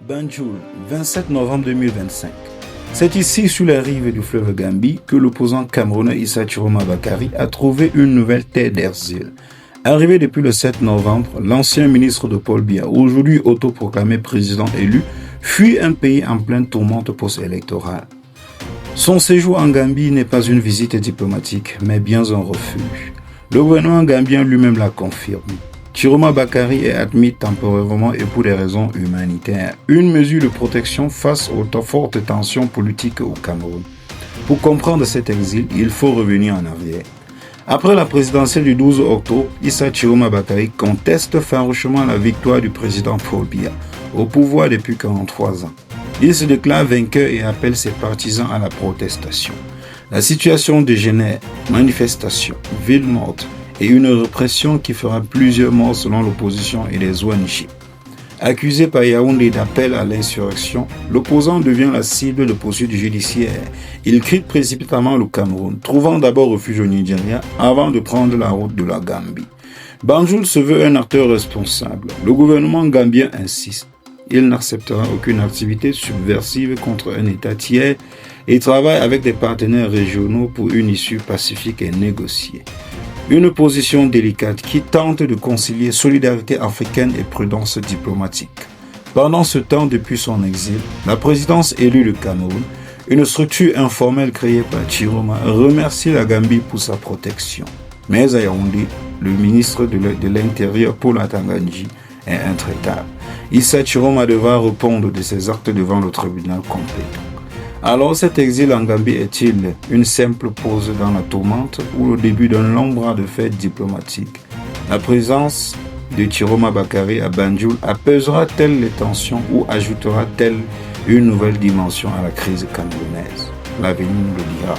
Banjul, 27 novembre 2025. C'est ici, sur la rive du fleuve Gambie, que l'opposant camerounais Issa Chiroma Bakary a trouvé une nouvelle terre d'asile. Arrivé depuis le 7 novembre, l'ancien ministre de Paul Biya, aujourd'hui autoproclamé président élu, fuit un pays en pleine tourmente post-électorale. Son séjour en Gambie n'est pas une visite diplomatique, mais bien un refuge. Le gouvernement gambien lui-même l'a confirmé. Chiroma Bakary est admis temporairement et pour des raisons humanitaires, une mesure de protection face aux fortes tensions politiques au Cameroun. Pour comprendre cet exil, il faut revenir en arrière. Après la présidentielle du 12 octobre, Issa Chiroma Bakary conteste farouchement la victoire du président Paul Biya, au pouvoir depuis 43 ans. Il se déclare vainqueur et appelle ses partisans à la protestation. La situation dégénère, manifestations, villes mortes et une répression qui fera plusieurs morts selon l'opposition et les ONG. Accusé par Yaoundé d'appel à l'insurrection, l'opposant devient la cible de poursuites judiciaires. Il quitte précipitamment le Cameroun, trouvant d'abord refuge au Nigeria avant de prendre la route de la Gambie. Banjul se veut un acteur responsable. Le gouvernement gambien insiste. Il n'acceptera aucune activité subversive contre un État tiers et travaille avec des partenaires régionaux pour une issue pacifique et négociée. Une position délicate qui tente de concilier solidarité africaine et prudence diplomatique. Pendant ce temps, depuis son exil, la présidence élue du Cameroun, une structure informelle créée par Chiroma, remercie la Gambie pour sa protection. Mais à Yaoundé, le ministre de l'Intérieur, Paul Atangandji, est intraitable. Issa Chiroma devra répondre de ses actes devant le tribunal compétent. Alors cet exil en Gambie est-il une simple pause dans la tourmente ou le début d'un long bras de fer diplomatique? La présence de Chiroma Bakary à Banjul apaisera-t-elle les tensions ou ajoutera-t-elle une nouvelle dimension à la crise camerounaise? L'avenir nous le dira.